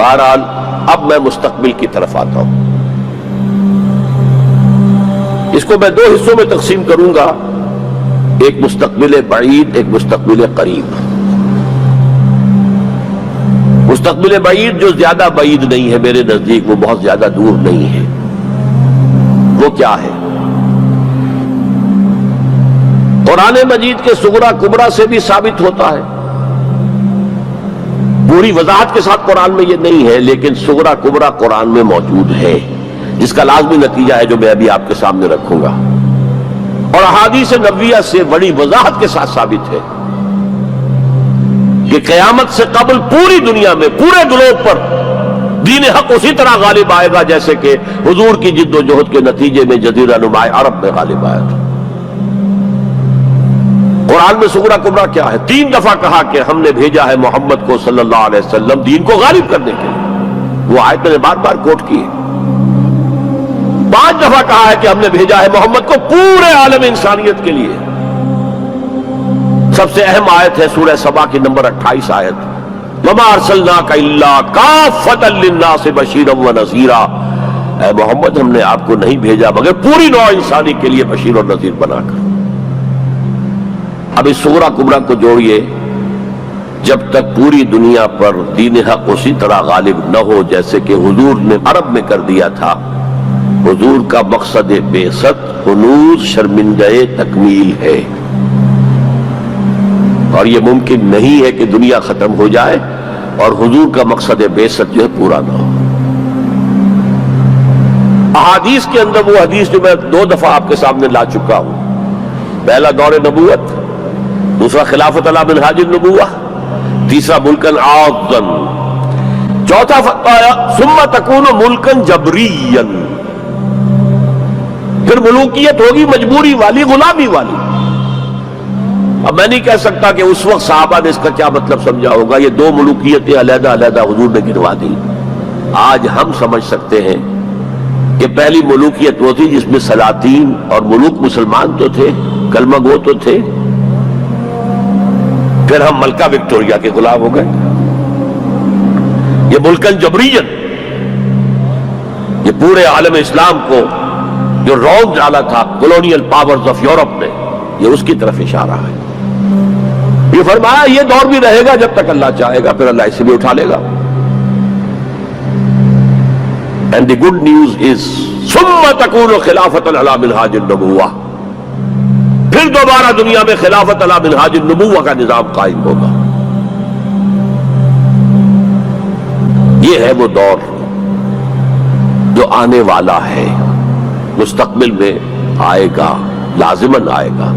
بہرحال اب میں مستقبل کی طرف آتا ہوں. اس کو میں دو حصوں میں تقسیم کروں گا، ایک مستقبل بعید، ایک مستقبل قریب. مستقبل بعید جو زیادہ بعید نہیں ہے میرے نزدیک، وہ بہت زیادہ دور نہیں ہے. وہ کیا ہے؟ قرآن مجید کے صغرا کبرا سے بھی ثابت ہوتا ہے. پوری وضاحت کے ساتھ قرآن میں یہ نہیں ہے، لیکن صغرا کبرا قرآن میں موجود ہے، جس کا لازمی نتیجہ ہے جو میں ابھی آپ کے سامنے رکھوں گا، اور احادیث نبویہ سے بڑی وضاحت کے ساتھ ثابت ہے کہ قیامت سے قبل پوری دنیا میں، پورے گلوب پر دین حق اسی طرح غالب آئے گا جیسے کہ حضور کی جد و جہد کے نتیجے میں جزیرہ نما عرب میں غالب آیا تھا. قرآن میں صغرا کبرا کیا ہے؟ 3 دفعہ کہا کہ ہم نے بھیجا ہے محمد کو صلی اللہ علیہ وسلم دین کو غالب کرنے کے لیے. وہ آیت میں نے بار بار کوٹ کی ہے. 5 دفعہ کہا ہے کہ ہم نے بھیجا ہے محمد کو پورے عالم انسانیت کے لیے. سب سے اہم آیت ہے سورہ سبا کی نمبر 28 آیت، وَمَا أَرْسَلْنَاكَ إِلَّا كَافَّةً لِلنَّاسِ بَشِيرًا وَنَذِيرًا. اے محمد ہم نے آپ کو نہیں بھیجا مگر پوری نوع انسانی کے لیے بشیر اور نذیر بنا کر. اب اس صغرا کبرا کو جوڑیے، جب تک پوری دنیا پر دین حق اسی طرح غالب نہ ہو جیسے کہ حضور نے عرب میں کر دیا تھا. حضور کا مقصد بعثت ہنوز شرمندہ تکمیل ہے، اور یہ ممکن نہیں ہے کہ دنیا ختم ہو جائے اور حضور کا مقصد بعثت جو ہے پورا نہ ہو. احادیث کے اندر وہ حدیث جو میں 2 دفعہ آپ کے سامنے لا چکا ہوں، پہلا دور نبوت، دوسرا خلافت علی منہاج النبوہ، تیسرا ملکن عاضن، چوتھا فتایا ثم تکون ملکن جبریا، پھر ملوکیت ہوگی مجبوری والی، غلامی والی. اب میں نہیں کہہ سکتا کہ اس وقت صحابہ نے اس کا کیا مطلب سمجھا ہوگا. یہ 2 ملوکیتیں علیحدہ علیحدہ حضور نے گنوا دی. آج ہم سمجھ سکتے ہیں کہ پہلی ملوکیت وہ تھی جس میں سلاطین اور ملوک مسلمان تو تھے، کلمہ گو تو تھے، پھر ہم ملکہ وکٹوریہ کے غلام ہو گئے. یہ ملکن جبریت، یہ پورے عالم اسلام کو جو رونق ڈالا تھا کولونیل پاورز آف یورپ نے، یہ اس کی طرف اشارہ ہے. یہ فرمایا یہ دور بھی رہے گا جب تک اللہ چاہے گا، پھر اللہ اسے بھی اٹھا لے گا. And the good news is ثم تکون خلافت علی منہاج النبوہ، پھر دوبارہ دنیا میں خلافت علی منہاج النبوہ کا نظام قائم ہوگا. یہ ہے وہ دور جو آنے والا ہے، مستقبل میں آئے گا، لازماً آئے گا.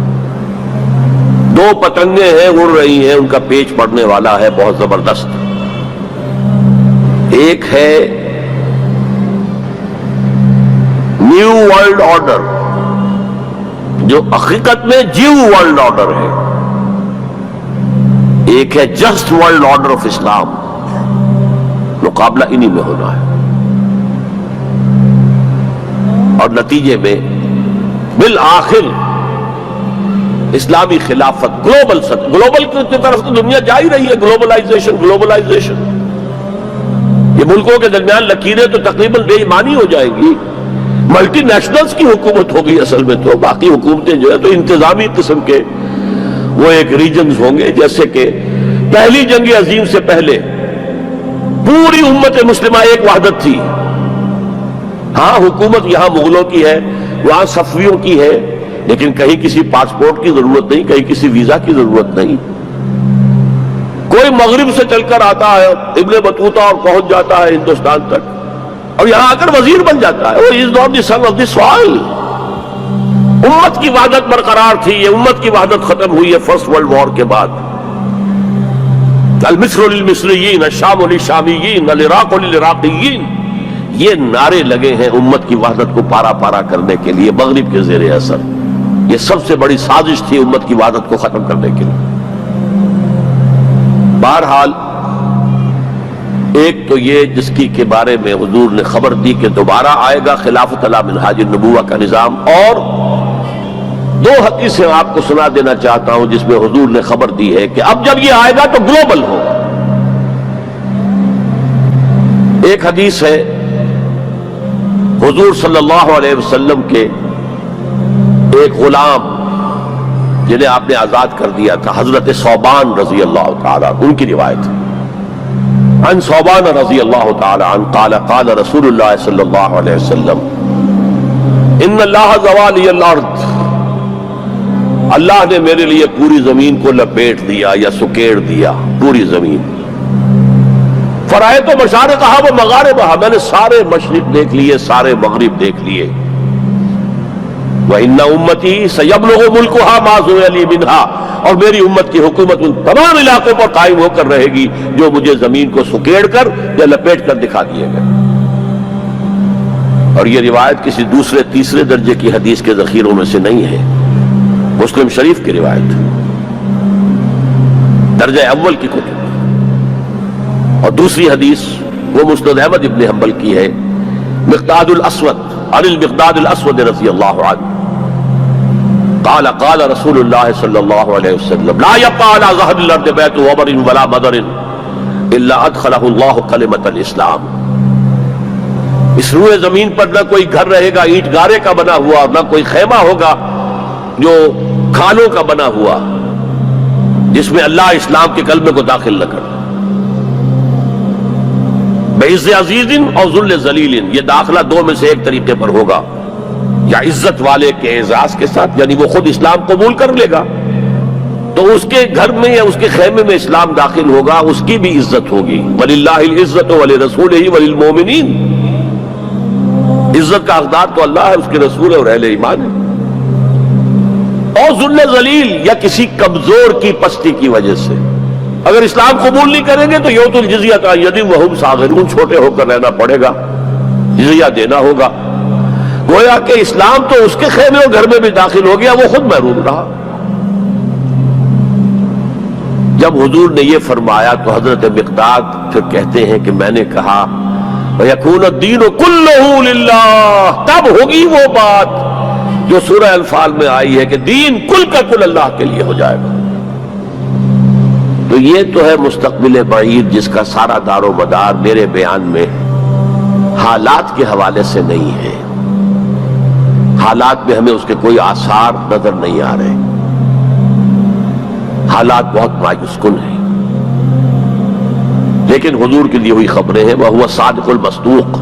2 پتنگیں ہیں اڑ رہی ہیں، ان کا پیچ پڑنے والا ہے بہت زبردست. ایک ہے نیو ورلڈ آرڈر جو حقیقت میں جیو ورلڈ آرڈر ہے، ایک ہے جسٹ ورلڈ آرڈر آف اسلام. مقابلہ انہی میں ہونا ہے، اور نتیجے میں بالآخر اسلامی خلافت گلوبل کی طرف تو دنیا جا ہی رہی ہے. گلوبلائزیشن، یہ ملکوں کے درمیان لکیریں تو تقریباً بے ایمانی ہو جائیں گی. ملٹی نیشنلز کی حکومت ہوگی اصل میں، تو باقی حکومتیں جو ہے تو انتظامی قسم کے وہ ایک ریجنز ہوں گے. جیسے کہ پہلی جنگ عظیم سے پہلے پوری امت مسلمہ ایک وحدت تھی. ہاں حکومت یہاں مغلوں کی ہے، وہاں صفویوں کی ہے، لیکن کہیں کسی پاسپورٹ کی ضرورت نہیں، کہیں کسی ویزا کی ضرورت نہیں. کوئی مغرب سے چل کر آتا ہے ابن بطوطہ اور پہنچ جاتا ہے ہندوستان تک، اور یہاں آ کر وزیر بن جاتا ہے. وہ is not the son of the soil. امت کی وحدت برقرار تھی. یہ امت کی وحدت ختم ہوئی ہے فرسٹ ورلڈ وار کے بعد. المصر للمصریین، الشام للشامیین، العراق للعراقیین، یہ نعرے لگے ہیں امت کی وحدت کو پارا پارا کرنے کے لیے مغرب کے زیر اثر. یہ سب سے بڑی سازش تھی امت کی وحدت کو ختم کرنے کے لیے. بہرحال ایک تو یہ جس کی کے بارے میں حضور نے خبر دی کہ دوبارہ آئے گا خلافت علی منہاج النبوہ کا نظام، اور 2 حدیثیں آپ کو سنا دینا چاہتا ہوں جس میں حضور نے خبر دی ہے کہ اب جب یہ آئے گا تو گلوبل ہوگا. ایک حدیث ہے حضور صلی اللہ علیہ وسلم کے ایک غلام جنہیں آپ نے آزاد کر دیا تھا، حضرت ثوبان رضی اللہ تعالیٰ، ان کی روایت ہے عن ثوبان رضی اللہ تعالیٰ عنہ قال قال رسول اللہ صلی اللہ علیہ وسلم ان اللہ زوالی الارض، اللہ نے میرے لیے پوری زمین کو لپیٹ دیا یا سکیڑ دیا، پوری زمین۔ فرائے تو مشارقہا و مغاربہا، میں نے سارے مشرق دیکھ لیے، سارے مغرب دیکھ لیے۔ وَإِنَّ أُمَّتِي سَيَبْلُغُ مُلْكُهَا مَا زُوِيَ لِي مِنْهَا، اور میری امت کی حکومت ان تمام علاقوں پر قائم ہو کر رہے گی جو مجھے زمین کو سکیڑ کر یا لپیٹ کر دکھا دیے گئے۔ اور یہ روایت کسی دوسرے تیسرے درجے کی حدیث کے ذخیروں میں سے نہیں ہے، مسلم شریف کی روایت درجہ اول کی کتب۔ اور دوسری حدیث وہ مسند احمد ابن حنبل کی ہے، مقداد الاسود عن المقداد الاسود رضی اللہ عنہ قال قال رسول اللہ صلی اللہ علیہ وسلم لا يبقى على ظهر الارض بيت وبر ولا مدر الا ادخله الله كلمة الاسلام، اس روئے زمین پر نہ کوئی گھر رہے گا اینٹ گارے کا بنا ہوا، نہ کوئی خیمہ ہوگا جو کھالوں کا بنا ہوا، جس میں اللہ اسلام کے کلمے کو داخل نہ کر۔ بعز عزیز اور ذل ذلیل، یہ داخلہ دو میں سے ایک طریقے پر ہوگا، یا عزت والے کے اعزاز کے ساتھ، یعنی وہ خود اسلام قبول کر لے گا تو اس کے گھر میں یا اس کے خیمے میں اسلام داخل ہوگا، اس کی بھی عزت ہوگی۔ وَلِلَّهِ الْعِزَّةُ وَلِرَسُولِهِ وَلِلْمُؤْمِنِينَ، عزت کا حقدار تو اللہ ہے، اس کے رسول ہے اور اہل ایمان ہے۔ اور ذل ذلیل، یا کسی کمزور کی پستی کی وجہ سے، اگر اسلام قبول نہیں کریں گے تو یؤتوا الجزیۃ عن ید وہم صاغرون، چھوٹے ہو کر رہنا پڑے گا، جزیہ دینا ہوگا۔ گویا کہ اسلام تو اس کے خیمے و گھر میں بھی داخل ہو گیا، وہ خود محروم رہا۔ جب حضور نے یہ فرمایا تو حضرت مقداد پھر کہتے ہیں کہ میں نے کہا وَيَكُونَ الدِّينُ كُلُّهُ لِلَّهِ، تب ہوگی وہ بات جو سورہ انفال میں آئی ہے کہ دین کل کا کل اللہ کے لیے ہو جائے گا۔ تو یہ تو ہے مستقبل بعید جس کا سارا دار و مدار میرے بیان میں حالات کے حوالے سے نہیں ہے، حالات میں ہمیں اس کے کوئی آثار نظر نہیں آ رہے، حالات بہت مایوس کن ہیں، لیکن حضور کی دی ہوئی خبریں ہیں، وَهُوَ الصَّادِقُ الْمَصْدُوقُ،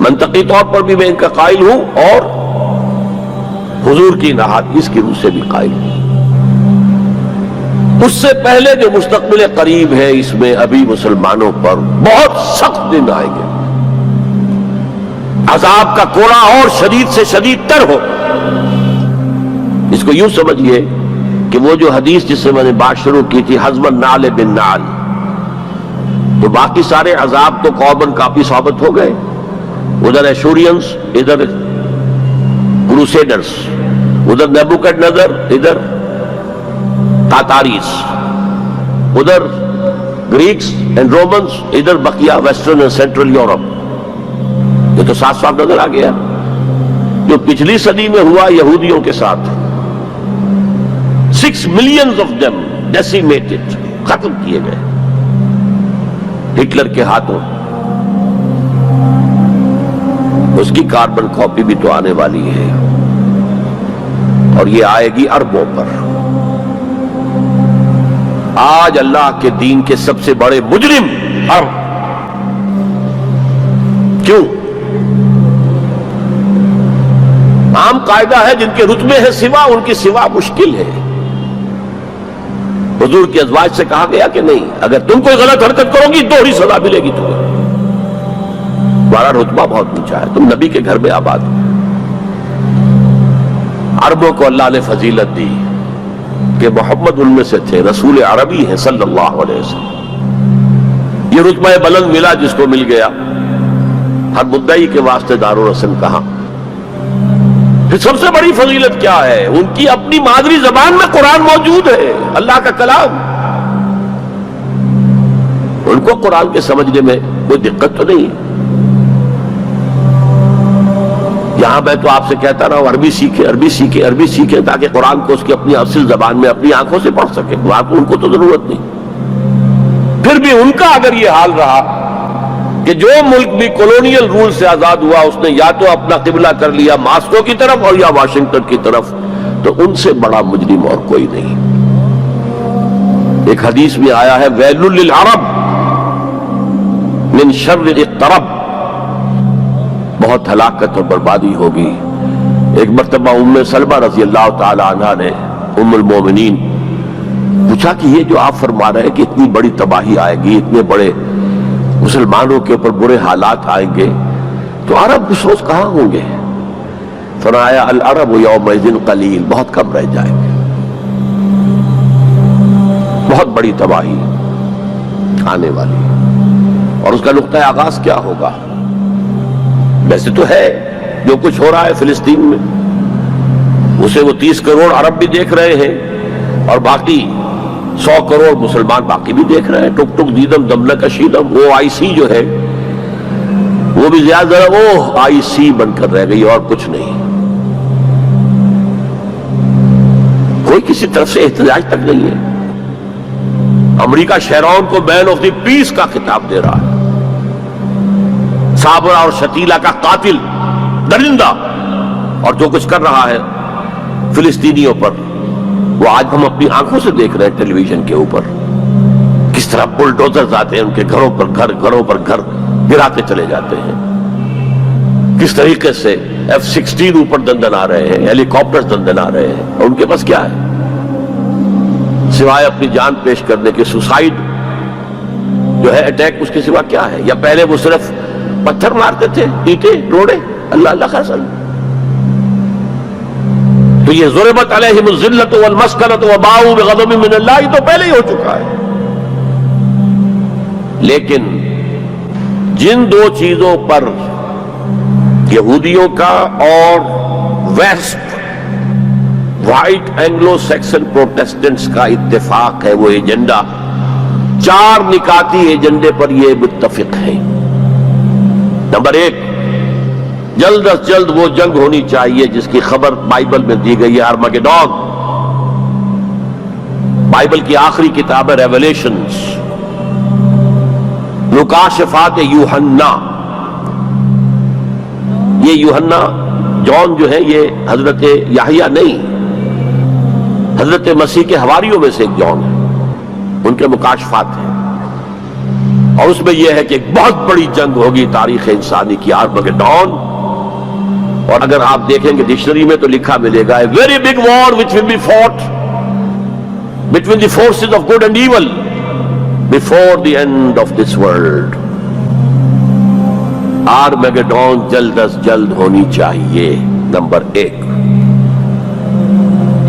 منطقی طور پر بھی میں ان کا قائل ہوں اور حضور کی احادیث کی روح سے بھی قائل ہوں۔ اس سے پہلے جو مستقبل قریب ہے، اس میں ابھی مسلمانوں پر بہت سخت دن آئیں گے، عذاب کا کوڑا اور شدید سے شدید تر ہو۔ اس کو یوں سمجھیے کہ وہ جو حدیث جس سے میں نے بات شروع کی تھی، حزم النعل بالنعل، تو باقی سارے عذاب تو قومن کافی ثابت ہو گئے، ادھر ایشورینز، ادھر کروسیڈرز، ادھر نیبوکڈنیزر، ادھر تاتاریز، ادھر گریکس اینڈ رومنز، ادھر بقیہ ویسٹرن اینڈ سینٹرل یورپ۔ یہ تو صاف صاف نظر آ گیا جو پچھلی صدی میں ہوا یہودیوں کے ساتھ، 6 millions of them decimated، ختم کیے گئے ہٹلر کے ہاتھوں۔ اس کی کاربن کاپی بھی تو آنے والی ہے، اور یہ آئے گی اربوں پر۔ آج اللہ کے دین کے سب سے بڑے مجرم عرب، کیوں؟ عام قاعدہ ہے جن کے رتبے ہیں سوا، ان کی سوا مشکل ہے۔ حضور کی ازواج سے کہا گیا کہ نہیں، اگر تم کوئی غلط حرکت کرو گی دوہری سزا ملے گی تمہیں، تمہارا رتبہ بہت اونچا ہے، تم نبی کے گھر میں آباد ہو۔ عربوں کو اللہ نے فضیلت دی کہ محمد ان میں سے تھے، رسول عربی ہیں صلی اللہ علیہ وسلم، یہ رتبہ بلند ملا جس کو مل گیا۔ ہر مدعی کے واسطے دار و رسم کہاں۔ پھر سب سے بڑی فضیلت کیا ہے؟ ان کی اپنی مادری زبان میں قرآن موجود ہے، اللہ کا کلام۔ ان کو قرآن کے سمجھنے میں کوئی دقت تو نہیں ہے۔ یہاں میں تو آپ سے کہتا رہا ہوں عربی سیکھیں، عربی سیکھیں، عربی سیکھیں، تاکہ قرآن کو اس کی اپنی اصل زبان میں اپنی آنکھوں سے پڑھ سکیں۔ ان کو تو ضرورت نہیں۔ پھر بھی ان کا اگر یہ حال رہا کہ جو ملک بھی کولونیل رول سے آزاد ہوا اس نے یا تو اپنا قبلہ کر لیا ماسکو کی طرف اور یا واشنگٹن کی طرف، تو ان سے بڑا مجرم اور کوئی نہیں۔ ایک حدیث میں آیا ہے ویل للعرب من شر اقترب، بہت ہلاکت اور بربادی ہوگی۔ ایک مرتبہ ام سلمہ رضی اللہ تعالی عنہ نے ام المومنین پوچھا کہ یہ جو آپ فرما رہے ہیں کہ اتنی بڑی تباہی آئے گی، اتنے بڑے مسلمانوں کے اوپر برے حالات آئیں گے، تو عرب اس روز کہاں ہوں گے؟ فرمایا العرب یومئذ قلیل، بہت کم رہ جائیں گے، بہت بڑی تباہی آنے والی۔ اور اس کا نقطہ آغاز کیا ہوگا؟ ویسے تو ہے جو کچھ ہو رہا ہے فلسطین میں، اسے وہ 30 کروڑ عرب بھی دیکھ رہے ہیں اور باقی 100 کروڑ مسلمان باقی بھی دیکھ رہے ہیں۔ ٹک ٹک دیدم دم نکشیدم، وہ آئی سی جو ہے وہ بھی زیادہ وہ آئی سی بن کر رہ گئی اور کچھ نہیں، کوئی کسی طرف سے احتجاج تک نہیں ہے۔ امریکہ شیرون کو مین آف دی پیس کا خطاب دے رہا ہے، صابرہ اور شتیلہ کا قاتل درندہ، اور جو کچھ کر رہا ہے فلسطینیوں پر وہ آج ہم اپنی آنکھوں سے دیکھ رہے ہیں ٹیلی ویژن کے اوپر، کس طرح بلڈوزرز آتے ہیں ان کے گھروں پر گھر گراتے چلے جاتے ہیں، کس طریقے سے F-16 اوپر دندن آ رہے ہیں، ہیلی کاپٹر دندن آ رہے ہیں، اور ان کے پاس کیا ہے سوائے اپنی جان پیش کرنے کے؟ سوسائیڈ جو ہے اٹیک، اس کے سوا کیا ہے؟ یا پہلے وہ صرف پتھر مارتے تھے، اینٹیں روڑے، اللہ اللہ خاصل۔ تو یہ ضربت علیہم الذلۃ والمسکنۃ وباؤوا بغضب من اللہ تو پہلے ہی ہو چکا ہے۔ لیکن جن دو چیزوں پر یہودیوں کا اور west white Anglo Saxon Protestants کا اتفاق ہے، وہ ایجنڈا، 4 نکاتی ایجنڈے پر یہ متفق ہیں۔ نمبر 1، جلد از جلد وہ جنگ ہونی چاہیے جس کی خبر بائبل میں دی گئی ہے، ارمگیڈون، بائبل کی آخری کتاب ہے ریویلیشنز، مکاشفات یوحنا۔ یہ یوحنا جون جو ہے یہ حضرت یحییٰ نہیں، حضرت مسیح کے حواریوں میں سے ایک جون ہے، ان کے مکاشفات ہیں، اور اس میں یہ ہے کہ ایک بہت بڑی جنگ ہوگی تاریخ انسانی کی، ارمگیڈون۔ اور اگر آپ دیکھیں گے ڈکشنری میں تو لکھا ملے گا a very big war which will be fought between the forces of good and evil before the end of this world۔ ارمگیڈون جلد از جلد ہونی چاہیے۔ نمبر 1،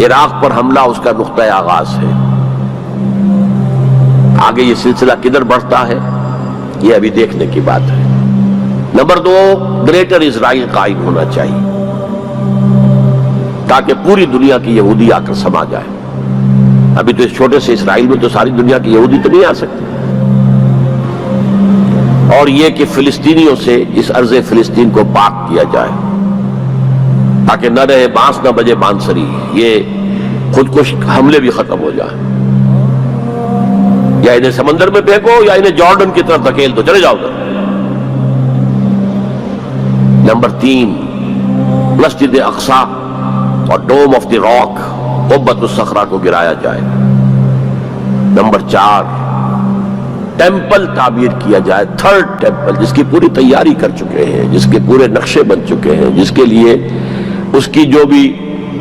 عراق پر حملہ اس کا نقطہ آغاز ہے۔ آگے یہ سلسلہ کدھر بڑھتا ہے یہ ابھی دیکھنے کی بات ہے۔ نمبر 2، گریٹر اسرائیل قائم ہونا چاہیے تاکہ پوری دنیا کی یہودی آ کر سما جائے۔ ابھی تو اس چھوٹے سے اسرائیل میں تو ساری دنیا کی یہودی تو نہیں آ سکتی۔ اور یہ کہ فلسطینیوں سے اس ارض فلسطین کو پاک کیا جائے تاکہ نہ رہے بانس نہ بجے بانسری، یہ خودکش حملے بھی ختم ہو جائیں، یا انہیں سمندر میں پھینکو یا انہیں جارڈن کی طرف دھکیل دو، چلے جاؤ ادھر۔ نمبر 3، مسجد اقصی اور ڈوم آف دی راک، قبۃ الصخرہ کو گرایا جائے۔ نمبر 4، ٹیمپل تعمیر کیا جائے، 3rd ٹیمپل، جس کی پوری تیاری کر چکے ہیں، جس کے پورے نقشے بن چکے ہیں، جس کے لیے اس کی جو بھی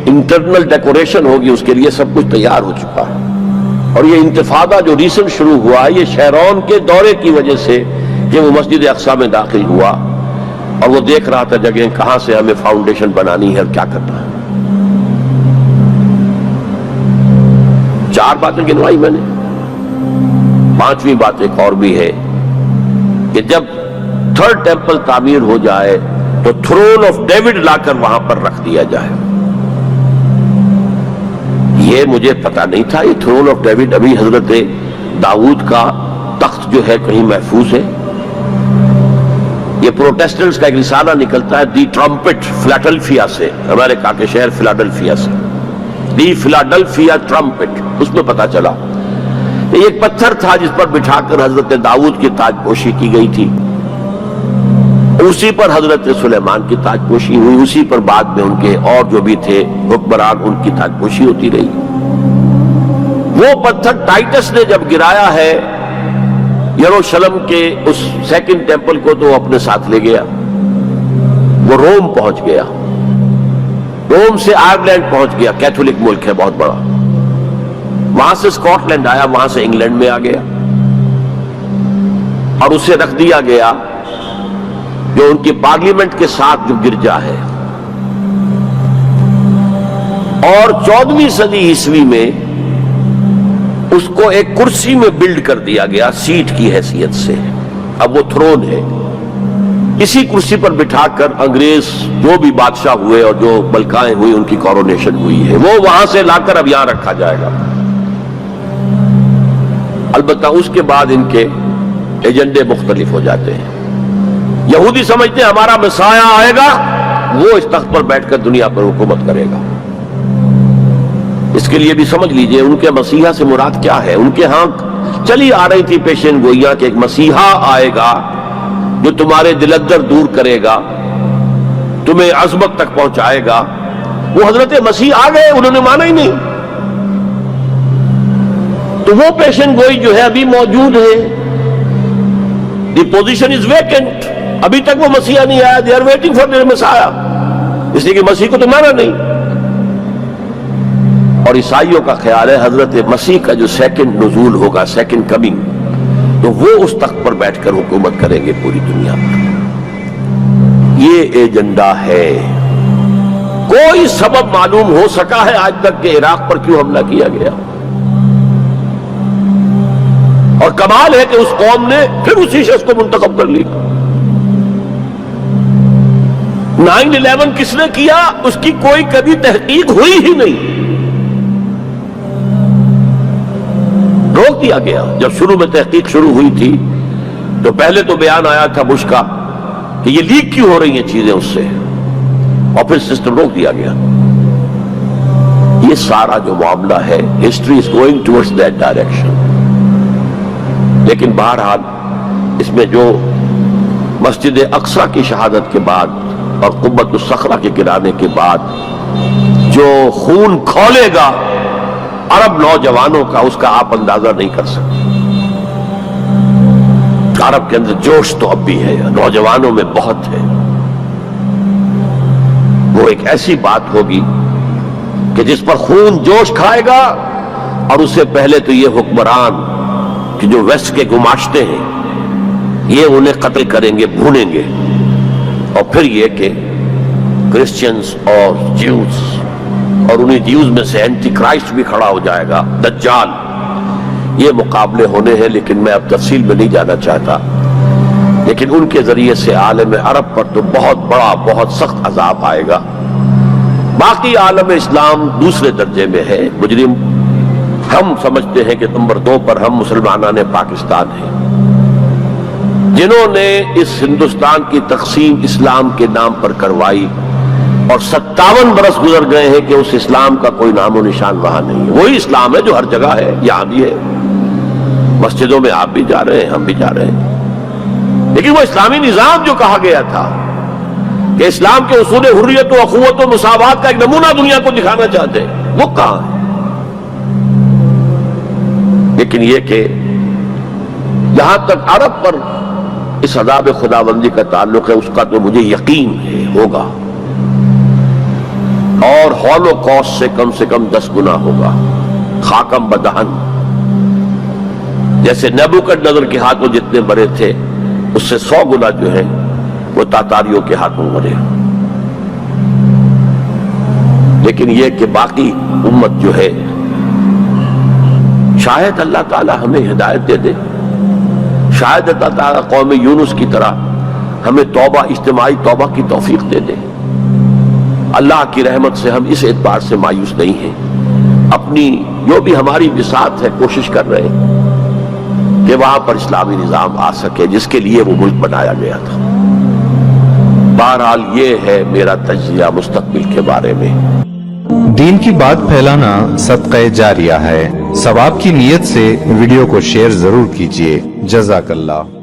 انٹرنل ڈیکوریشن ہوگی اس کے لیے سب کچھ تیار ہو چکا ہے۔ اور یہ انتفاضہ جو ریسنٹ شروع ہوا ہے یہ شیرون کے دورے کی وجہ سے کہ وہ مسجد اقصی میں داخل ہوا اور وہ دیکھ رہا تھا جگہ کہاں سے ہمیں فاؤنڈیشن بنانی ہے اور کیا کرنا ہے۔ 4 باتیں گنوائی میں نے، 5ویں بات ایک اور بھی ہے کہ جب 3rd ٹیمپل تعمیر ہو جائے تو تھرون آف ڈیوڈ لا کر وہاں پر رکھ دیا جائے۔ یہ مجھے پتا نہیں تھا، یہ تھرون آف ڈیوڈ ابھی حضرت داؤد کا تخت جو ہے کہیں محفوظ ہے۔ یہ پروٹیسٹنٹس کا ایک رسالہ نکلتا ہے دی ٹرمپٹ، فلاڈلفیا سے، امریکہ کے شہر فلاڈلفیا سے، دی فلاڈلفیا ٹرمپٹ، اس میں پتا چلا یہ ایک پتھر تھا جس پر بٹھا کر حضرت داؤد کی تاج پوشی کی گئی تھی، اسی پر حضرت سلیمان کی تاجپوشی ہوئی، اسی پر بعد میں ان کے اور جو بھی تھے حکمران ان کی تاجپوشی ہوتی رہی۔ وہ پتھر ٹائٹس نے جب گرایا ہے یروشلم کے اس سیکنڈ ٹیمپل کو تو وہ اپنے ساتھ لے گیا، وہ روم پہنچ گیا، روم سے آئرلینڈ پہنچ گیا، کیتھولک ملک ہے بہت بڑا، وہاں سے اسکاٹ لینڈ آیا، وہاں سے انگلینڈ میں آ گیا اور اسے رکھ دیا گیا جو ان کی پارلیمنٹ کے ساتھ جو گرجا ہے۔ اور 14ویں صدی عیسوی میں اس کو ایک کرسی میں بلڈ کر دیا گیا سیٹ کی حیثیت سے، اب وہ تھرون ہے، اسی کرسی پر بٹھا کر انگریز جو بھی بادشاہ ہوئے اور جو ملکائیں ہوئی ان کی کورونیشن ہوئی ہے، وہ وہاں سے لا کر اب یہاں رکھا جائے گا۔ البتہ اس کے بعد ان کے ایجنڈے مختلف ہو جاتے ہیں۔ یہودی سمجھتے ہیں ہمارا مسیح آئے گا، وہ اس تخت پر بیٹھ کر دنیا پر حکومت کرے گا۔ اس کے لیے بھی سمجھ لیجئے ان کے مسیحا سے مراد کیا ہے۔ ان کے ہاں چلی آ رہی تھی پیشین گوئیاں کہ ایک مسیحا آئے گا جو تمہارے دل اندر دور کرے گا، تمہیں عظمت تک پہنچائے گا۔ وہ حضرت مسیح آ گئے، انہوں نے مانا ہی نہیں، تو وہ پیشین گوئی جو ہے ابھی موجود ہے۔ دی پوزیشن از ویکنٹ، ابھی تک وہ مسیحا نہیں آیا، they are waiting for their مسیحا، اس لیے کہ مسیح کو تو مانا نہیں۔ اور عیسائیوں کا خیال ہے حضرت مسیح کا جو سیکنڈ نزول ہوگا، سیکنڈ کمنگ، تو وہ اس تخت پر بیٹھ کر حکومت کریں گے پوری دنیا پر۔ یہ ایجنڈا ہے۔ کوئی سبب معلوم ہو سکا ہے آج تک کہ عراق پر کیوں حملہ کیا گیا؟ اور کمال ہے کہ اس قوم نے پھر اسی شخص کو منتخب کر لی۔ 9/11 کس نے کیا اس کی کوئی کبھی تحقیق ہوئی ہی نہیں، روک دیا گیا۔ جب شروع میں تحقیق شروع ہوئی تھی تو پہلے تو بیان آیا تھا بش کا کہ یہ لیک کیوں ہو رہی ہیں چیزیں اس سے، اور پھر سسٹم روک دیا گیا۔ یہ سارا جو معاملہ ہے history is going towards that direction. لیکن بہرحال اس میں جو مسجد اقصی کی شہادت کے بعد اور قبۃ الصخرہ کے گرانے کے بعد جو خون کھولے گا عرب نوجوانوں کا، اس کا آپ اندازہ نہیں کر سکتے۔ عرب کے اندر جوش تو اب بھی ہے، نوجوانوں میں بہت ہے۔ وہ ایک ایسی بات ہوگی کہ جس پر خون جوش کھائے گا، اور اس سے پہلے تو یہ حکمران کہ جو ویسٹ کے گماشتے ہیں یہ انہیں قتل کریں گے، بھونیں گے، اور پھر یہ کہ کرسچنز اور جیوز، اور انہیں جیوز میں سے اینٹی کرائسٹ بھی کھڑا ہو جائے گا، دجال۔ یہ مقابلے ہونے ہیں، لیکن میں اب تفصیل میں نہیں جانا چاہتا۔ لیکن ان کے ذریعے سے عالم عرب پر تو بہت بڑا، بہت سخت عذاب آئے گا۔ باقی عالم اسلام دوسرے درجے میں ہے، مجرم۔ ہم سمجھتے ہیں کہ نمبر 2 پر ہم مسلمانان پاکستان ہیں، جنہوں نے اس ہندوستان کی تقسیم اسلام کے نام پر کروائی، اور 57 برس گزر گئے ہیں کہ اس اسلام کا کوئی نام و نشان وہاں نہیں ہے۔ وہی اسلام ہے جو ہر جگہ ہے، یہاں بھی ہے، مسجدوں میں آپ بھی جا رہے ہیں، ہم بھی جا رہے ہیں۔ لیکن وہ اسلامی نظام جو کہا گیا تھا کہ اسلام کے اصول حریت و اخوت و مساوات کا ایک نمونہ دنیا کو دکھانا چاہتے ہیں، وہ کہاں ہے؟ لیکن یہ کہ جہاں تک عرب پر اس عذاب خداوندی کا تعلق ہے، اس کا تو مجھے یقین ہے ہوگا، اور ہولوکاسٹ سے کم 10 گنا ہوگا، خاکم بدہن۔ جیسے نیبوکڈنیزر کے ہاتھوں جتنے مرے تھے، اس سے 100 گنا جو ہے وہ تاتاریوں کے ہاتھوں مرے۔ لیکن یہ کہ باقی امت جو ہے، شاید اللہ تعالی ہمیں ہدایت دے دے، شاید اللہ تعالی قوم یونس کی طرح ہمیں توبہ، اجتماعی توبہ کی توفیق دے دے۔ اللہ کی رحمت سے ہم اس اعتبار سے مایوس نہیں ہیں، اپنی جو بھی ہماری بساط ہے کوشش کر رہے ہیں کہ وہاں پر اسلامی نظام آ سکے جس کے لیے وہ ملک بنایا گیا تھا۔ بہرحال یہ ہے میرا تجزیہ مستقبل کے بارے میں۔ دین کی بات پھیلانا صدقہ جاریہ ہے۔ ثواب کی نیت سے ویڈیو کو شیئر ضرور کیجیے۔ جزاک اللہ۔